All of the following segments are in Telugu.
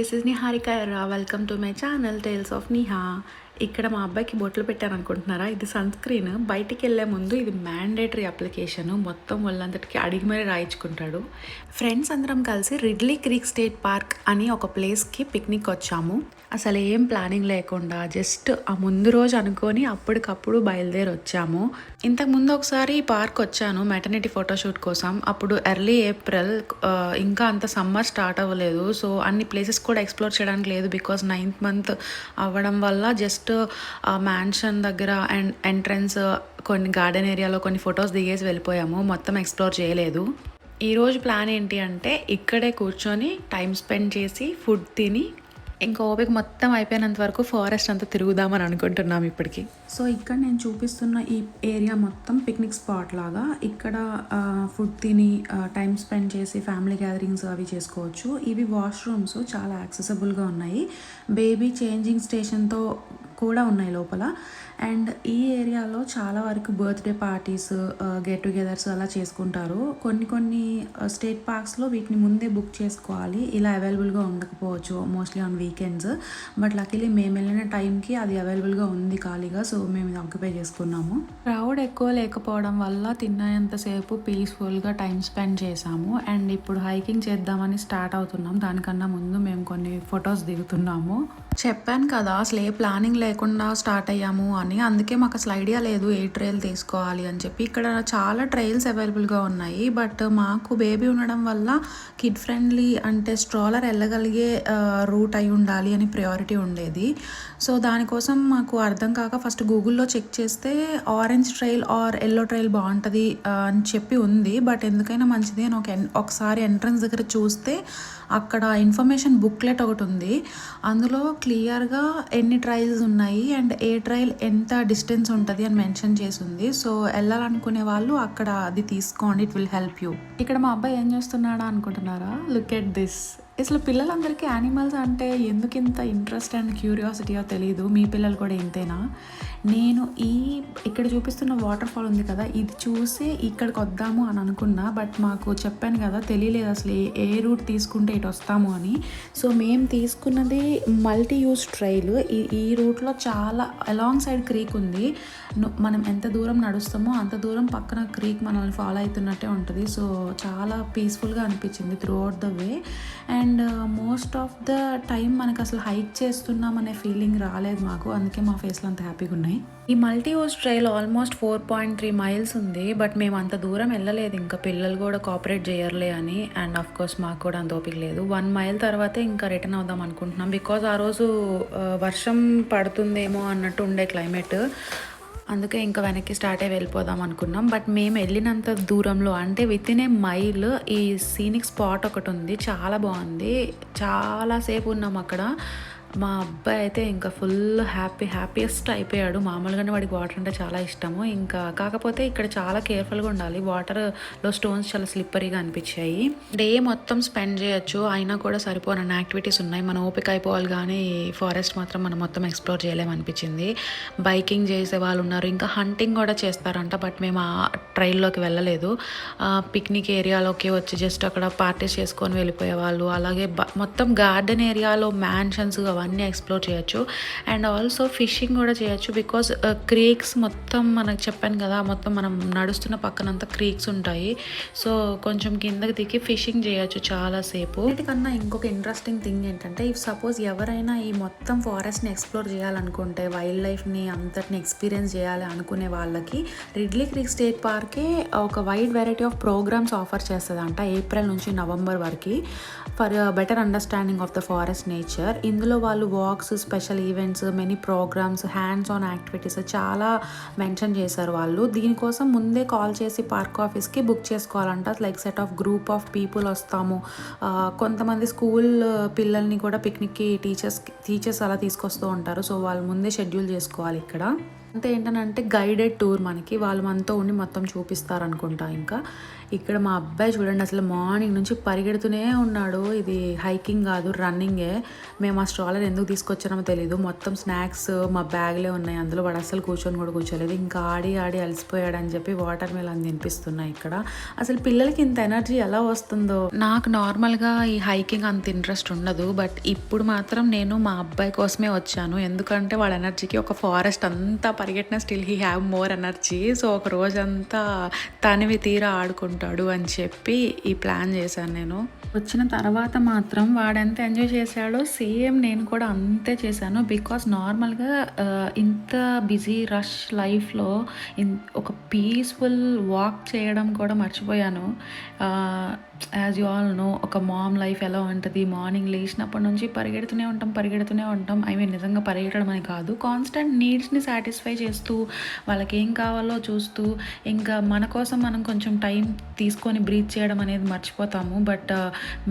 This is Niharika Erra. Welcome to my channel tales of Niha. ఇక్కడ మా అబ్బాయికి బొట్లు పెట్టాను అనుకుంటున్నారా? ఇది సన్ స్క్రీన్. బయటికి వెళ్ళే ముందు ఇది మ్యాండేటరీ అప్లికేషన్. మొత్తం వాళ్ళంతటికి అడిగి మరీ రాయించుకుంటాడు. ఫ్రెండ్స్ అందరం కలిసి రిడ్లీ క్రీక్ స్టేట్ పార్క్ అని ఒక ప్లేస్కి పిక్నిక్ వచ్చాము. అసలు ఏం ప్లానింగ్ లేకుండా జస్ట్ ఆ ముందు రోజు అనుకొని అప్పటికప్పుడు బయలుదేరి వచ్చాము. ఇంతకుముందు ఒకసారి ఈ పార్క్ వచ్చాను మెటర్నిటీ ఫోటోషూట్ కోసం. అప్పుడు ఎర్లీ ఏప్రిల్, ఇంకా అంత సమ్మర్ స్టార్ట్ అవ్వలేదు. సో అన్ని ప్లేసెస్ కూడా ఎక్స్ప్లోర్ చేయడానికి లేదు, బికాజ్ 9th month అవ్వడం వల్ల జస్ట్ మ్యాన్షన్ దగ్గర అండ్ ఎంట్రన్స్ కొన్ని గార్డెన్ ఏరియాలో కొన్ని ఫొటోస్ దిగేసి వెళ్ళిపోయాము. మొత్తం ఎక్స్ప్లోర్ చేయలేదు. ఈరోజు ప్లాన్ ఏంటి అంటే ఇక్కడే కూర్చొని టైం స్పెండ్ చేసి ఫుడ్ తిని ఇంకా ఓపిక మొత్తం అయిపోయినంత వరకు ఫారెస్ట్ అంతా తిరుగుదామని అనుకుంటున్నాం ఇప్పటికి. సో ఇక్కడ నేను చూపిస్తున్న ఈ ఏరియా మొత్తం పిక్నిక్ స్పాట్ లాగా. ఇక్కడ ఫుడ్ తిని టైం స్పెండ్ చేసి ఫ్యామిలీ గ్యాదరింగ్స్ అవి చేసుకోవచ్చు. ఇవి వాష్రూమ్స్ చాలా యాక్సెసిబుల్గా ఉన్నాయి. బేబీ చేంజింగ్ స్టేషన్తో కూడా ఉన్నాయి లోపల. అండ్ ఈ ఏరియాలో చాలా వరకు బర్త్డే పార్టీస్, గెట్ టుగెదర్స్ అలా చేసుకుంటారు. కొన్ని స్టేట్ పార్క్స్లో వీటిని ముందే బుక్ చేసుకోవాలి. ఇలా అవైలబుల్గా ఉండకపోవచ్చు mostly on weekends. But luckily మేము వెళ్ళిన టైంకి అది అవైలబుల్గా ఉంది ఖాళీగా. సో మేము ఇది ఆక్యుపై చేసుకున్నాము. క్రౌడ్ ఎక్కువ లేకపోవడం వల్ల తిన్నంతసేపు పీస్ఫుల్గా టైం స్పెండ్ చేసాము. అండ్ ఇప్పుడు హైకింగ్ చేద్దామని స్టార్ట్ అవుతున్నాం. దానికన్నా ముందు మేము కొన్ని ఫొటోస్ దిగుతున్నాము. చెప్పాను కదా అసలు ఏ ప్లానింగ్ లేకుండా స్టార్ట్ అయ్యాము అని. అందుకే మాకు అసలు ఐడియా లేదు ఏ ట్రైల్ తీసుకోవాలి అని చెప్పి. ఇక్కడ చాలా ట్రైల్స్ అవైలబుల్గా ఉన్నాయి. బట్ మాకు బేబీ ఉండడం వల్ల కిడ్ ఫ్రెండ్లీ అంటే స్ట్రాలర్ వెళ్ళగలిగే రూట్ అయి ఉండాలి అని ప్రయారిటీ ఉండేది. సో దానికోసం మాకు అర్థం కాక ఫస్ట్ గూగుల్లో చెక్ చేస్తే orange trail or yellow trail బాగుంటుంది అని చెప్పి ఉంది. బట్ ఎందుకైనా మంచిది అని ఒకసారి ఎంట్రన్స్ దగ్గర చూస్తే అక్కడ ఇన్ఫర్మేషన్ బుక్లెట్ ఒకటి ఉంది. అందులో క్లియర్గా ఎన్ని ట్రైల్స్ ఉన్నాయి అండ్ ఏ ట్రైల్ ఎంత డిస్టెన్స్ ఉంటుంది అని మెన్షన్ చేసి ఉంది. సో వెళ్ళాలనుకునే వాళ్ళు అక్కడ అది తీసుకోండి, ఇట్ విల్ హెల్ప్ యూ. ఇక్కడ మా అబ్బాయి ఏం చేస్తున్నాడా అనుకుంటున్నారా? Look at this. అసలు పిల్లలందరికీ యానిమల్స్ అంటే ఎందుకు ఇంత ఇంట్రెస్ట్ అండ్ క్యూరియాసిటీయో తెలియదు. మీ పిల్లలు కూడా ఇంతేనా? నేను ఇక్కడ చూపిస్తున్న వాటర్ ఫాల్ ఉంది కదా, ఇది చూసి ఇక్కడికి వద్దాము అని అనుకున్నా. బట్ మాకు చెప్పాను కదా తెలియలేదు అసలు ఏ రూట్ తీసుకుంటే ఇటు వస్తాము అని. సో మేము తీసుకున్నది మల్టీ యూజ్ ట్రైల్. ఈ రూట్లో చాలా అలాంగ్ సైడ్ క్రీక్ ఉంది. మనం ఎంత దూరం నడుస్తామో అంత దూరం పక్కన క్రీక్ మనల్ని ఫాలో అవుతున్నట్టే ఉంటుంది. సో చాలా పీస్ఫుల్గా అనిపించింది through out the way. And most of the time మనకు అసలు హైక్ చేస్తున్నాం అనే ఫీలింగ్ రాలేదు మాకు. అందుకే మా ఫేస్లో అంత హ్యాపీగా ఉన్నాయి. ఈ multi use trail almost 4.3 miles ఉంది. బట్ మేము అంత దూరం వెళ్ళలేదు, ఇంకా పిల్లలు కూడా కోఆపరేట్ చేయర్లే అని. అండ్ ఆఫ్ కోర్స్ మాకు కూడా అంత ఓపిక లేదు. 1 mile తర్వాతే ఇంకా రిటర్న్ అవుదాం అనుకుంటున్నాం. బికాజ్ ఆ రోజు వర్షం పడుతుందేమో అన్నట్టు ఉండే క్లైమేట్. అందుకే ఇంకా వెనక్కి స్టార్ట్ అయ్యి వెళ్ళిపోదాం అనుకున్నాం. బట్ మేము వెళ్ళినంత దూరంలో అంటే విత్ ఇన్ ఏ మైల్ ఈ సీనిక్ స్పాట్ ఒకటి ఉంది. చాలా బాగుంది. చాలాసేపు ఉన్నాం అక్కడ. మా అబ్బాయి అయితే ఇంకా ఫుల్ హ్యాపీయెస్ట్ అయిపోయాడు. మామూలుగానే వాడికి వాటర్ అంటే చాలా ఇష్టము. ఇంకా కాకపోతే ఇక్కడ చాలా కేర్ఫుల్గా ఉండాలి. వాటర్లో స్టోన్స్ చాలా స్లిప్పరీగా అనిపించాయి. డే మొత్తం స్పెండ్ చేయొచ్చు, అయినా కూడా సరిపోనన్న యాక్టివిటీస్ ఉన్నాయి. మన ఓపిక అయిపోవాలి కానీ ఫారెస్ట్ మాత్రం మనం మొత్తం ఎక్స్ప్లోర్ చేయలేమనిపించింది. బైకింగ్ చేసే వాళ్ళు ఉన్నారు, ఇంకా హంటింగ్ కూడా చేస్తారంట. బట్ మేము ఆ ట్రైల్లోకి వెళ్ళలేదు. పిక్నిక్ ఏరియాలోకి వచ్చి జస్ట్ అక్కడ పార్టీస్ చేసుకొని వెళ్ళిపోయే వాళ్ళు. అలాగే మొత్తం గార్డెన్ ఏరియాలో మ్యాన్షన్స్ అవన్నీ ఎక్స్ప్లోర్ చేయొచ్చు. అండ్ ఆల్సో ఫిషింగ్ కూడా చేయొచ్చు. బికాజ్ క్రీక్స్ మొత్తం మనకు చెప్పాను కదా, మొత్తం మనం నడుస్తున్న పక్కనంతా క్రీక్స్ ఉంటాయి. సో కొంచెం కిందకి దిగి ఫిషింగ్ చేయొచ్చు చాలాసేపు. వీటికన్నా ఇంకొక ఇంట్రెస్టింగ్ థింగ్ ఏంటంటే, ఇఫ్ సపోజ్ ఎవరైనా ఈ మొత్తం ఫారెస్ట్ని ఎక్స్ప్లోర్ చేయాలనుకుంటే, వైల్డ్ లైఫ్ని అంతటిని ఎక్స్పీరియన్స్ చేయాలి అనుకునే వాళ్ళకి రిడ్లీ క్రీక్ స్టేట్ పార్కే ఒక wide variety of programmes offer చేస్తుందంట ఏప్రిల్ నుంచి నవంబర్ వరకు, for better understanding of the forest nature. ఇందులో వాళ్ళు walks, special events, many programmes, hands on activities చాలా మెన్షన్ చేశారు వాళ్ళు. దీనికోసం ముందే కాల్ చేసి పార్క్ ఆఫీస్కి బుక్ చేసుకోవాలంట. Like set of group of people వస్తాము. కొంతమంది స్కూల్ పిల్లల్ని కూడా పిక్నిక్కి టీచర్స్ అలా తీసుకొస్తూ ఉంటారు. సో వాళ్ళు ముందే షెడ్యూల్ చేసుకోవాలి ఇక్కడ. అంతే ఏంటంటే గైడెడ్ టూర్ మనకి వాళ్ళు మనతో ఉండి మొత్తం చూపిస్తారనుకుంటా. ఇంకా ఇక్కడ మా అబ్బాయి చూడండి అసలు మార్నింగ్ నుంచి పరిగెడుతూనే ఉన్నాడు. ఇది హైకింగ్ కాదు, రన్నింగే. మేము ఆ స్ట్రాలర్ ఎందుకు తీసుకొచ్చామో తెలీదు. మొత్తం స్నాక్స్ మా బ్యాగ్లే ఉన్నాయి, అందులో వాడు అసలు కూర్చొని కూడా కూర్చోలేదు. ఇంకా ఆడి ఆడి అలసిపోయాడని చెప్పి వాటర్ మిలన్ తినిపిస్తున్నాయి ఇక్కడ. అసలు పిల్లలకి ఇంత ఎనర్జీ ఎలా వస్తుందో. నాకు నార్మల్గా ఈ హైకింగ్ అంత ఇంట్రెస్ట్ ఉండదు, బట్ ఇప్పుడు మాత్రం నేను మా అబ్బాయి కోసమే వచ్చాను. ఎందుకంటే వాళ్ళ ఎనర్జీకి ఒక ఫారెస్ట్ అంతా పరిగెట్టిన still he have more energy. So ఒక రోజంతా తనివి తీరా ఆడుకుంటాడు అని చెప్పి ఈ ప్లాన్ చేశాను నేను. వచ్చిన తర్వాత మాత్రం వాడెంత ఎంజాయ్ చేశాడో సేమ్ నేను కూడా అంతే చేశాను. బికాస్ నార్మల్గా ఇంత బిజీ రష్ లైఫ్లో ఒక పీస్ఫుల్ వాక్ చేయడం కూడా మర్చిపోయాను. యాజ్ యూ ఆల్ నో, ఒక మామ్ లైఫ్ ఎలా ఉంటుంది, మార్నింగ్ లేచినప్పటి నుంచి పరిగెడుతూనే ఉంటాం. ఐ మీన్ నిజంగా పరిగెట్టడం అని కాదు, కాన్స్టెంట్ నీడ్స్ని సాటిస్ఫై చేస్తూ వాళ్ళకి ఏం కావాలో చూస్తూ ఇంకా మన కోసం మనం కొంచెం టైం తీసుకొని బ్రీత్ చేయడం అనేది మర్చిపోతాము. But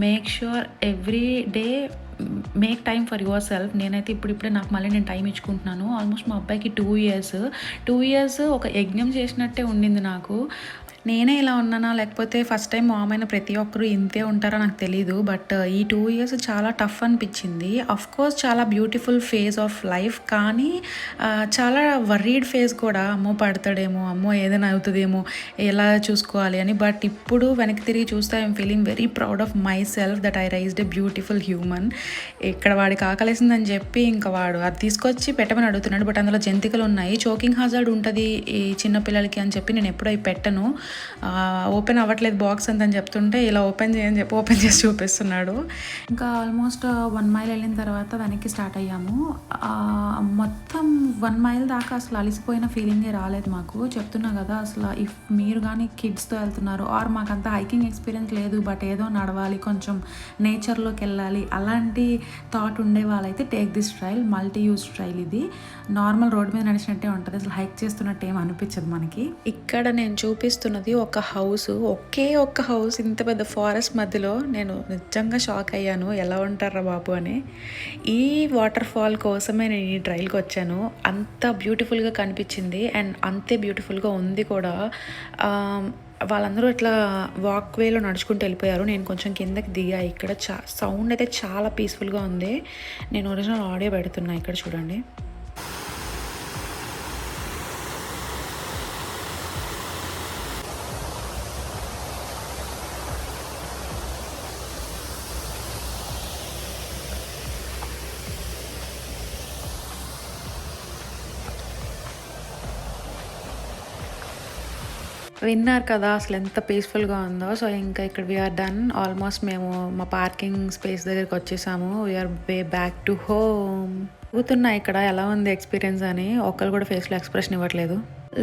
make sure every day make time for yourself. నేనైతే ఇప్పుడిప్పుడే నాకు మళ్ళీ నేను టైం ఇచ్చుకుంటున్నాను. ఆల్మోస్ట్ మా అబ్బాయికి 2 ఇయర్స్ ఒక యజ్ఞం చేసినట్టే ఉండింది నాకు. నేనే ఇలా ఉన్నానా లేకపోతే ఫస్ట్ టైం మామ్ అయిన ప్రతి ఒక్కరు ఇంతే ఉంటారో నాకు తెలీదు. బట్ ఈ 2 ఇయర్స్ చాలా టఫ్ అనిపించింది. కోర్స్ చాలా బ్యూటిఫుల్ ఫేజ్ ఆఫ్ లైఫ్, కానీ చాలా వర్రీడ్ ఫేజ్ కూడా. అమ్మో పడతాడేమో, అమ్మో ఏదైనా అవుతుందేమో, ఎలా చూసుకోవాలి అని. బట్ ఇప్పుడు వెనక్కి తిరిగి చూస్తే I'm feeling very proud of my self that I raised a beautiful human. ఇక్కడ వాడికి ఆకలేసిందని చెప్పి ఇంకా వాడు అది తీసుకొచ్చి పెట్టమని అడుగుతున్నాడు. బట్ అందులో జంతికలు ఉన్నాయి, చోకింగ్ హజార్డ్ ఉంటుంది ఈ చిన్నపిల్లలకి అని చెప్పి నేను ఎప్పుడూ అవి పెట్టను. ఓపెన్ అవ్వట్లేదు బాక్స్ అంతని చెప్తుంటే ఇలా ఓపెన్ చేయని చెప్పి ఓపెన్ చేసి చూపిస్తున్నాడు. ఇంకా ఆల్మోస్ట్ 1 మైల్ వెళ్ళిన తర్వాత వెనక్కి స్టార్ట్ అయ్యాము. మొత్తం 1 మైల్ దాకా అసలు అలిసిపోయిన ఫీలింగే రాలేదు మాకు. చెప్తున్నా కదా, అసలు ఇఫ్ మీరు కానీ కిడ్స్తో వెళ్తున్నారు ఆర్ మాకంత హైకింగ్ ఎక్స్పీరియన్స్ లేదు, బట్ ఏదో నడవాలి, కొంచెం నేచర్లోకి వెళ్ళాలి అలాంటి థాట్ ఉండే వాళ్ళైతే take this trail. Multi use trail ఇది. నార్మల్ రోడ్ మీద నడిచినట్టే ఉంటుంది, అసలు హైక్ చేస్తున్నట్టు ఏం అనిపించదు మనకి. ఇక్కడ నేను చూపిస్తున్నది ఒక హౌస్, ఒక్క హౌస్ ఇంత పెద్ద ఫారెస్ట్ మధ్యలో. నేను నిజంగా షాక్ అయ్యాను, ఎలా ఉంటారా బాబు అని. ఈ వాటర్ ఫాల్ కోసమే నేను ఈ ట్రైల్కి వచ్చాను. అంత బ్యూటిఫుల్గా కనిపించింది అండ్ అంతే బ్యూటిఫుల్గా ఉంది కూడా. వాళ్ళందరూ ఇట్లా వాక్ వేలో నడుచుకుంటూ వెళ్ళిపోయారు. నేను కొంచెం కిందకి దిగా. ఇక్కడ సౌండ్ అయితే చాలా పీస్ఫుల్గా ఉంది. నేను ఒరిజినల్ ఆడియో పెడుతున్నా, ఇక్కడ చూడండి. విన్నారు కదా అసలు ఎంత పీస్ఫుల్గా ఉందో. సో ఇంకా ఇక్కడ వీఆర్ డన్. ఆల్మోస్ట్ మేము మా పార్కింగ్ స్పేస్ దగ్గరికి వచ్చేసాము. We're way back to home. అడుగుతున్నా ఇక్కడ ఎలా ఉంది ఎక్స్పీరియన్స్ అని, ఒక్కరు కూడా ఫేస్లో ఎక్స్ప్రెషన్ ఇవ్వట్లేదు.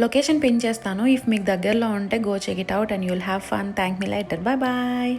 లొకేషన్ పిన్ చేస్తాను, ఇఫ్ మీకు దగ్గరలో ఉంటే go check it out and you'll have fun. Thank me later. Bye bye.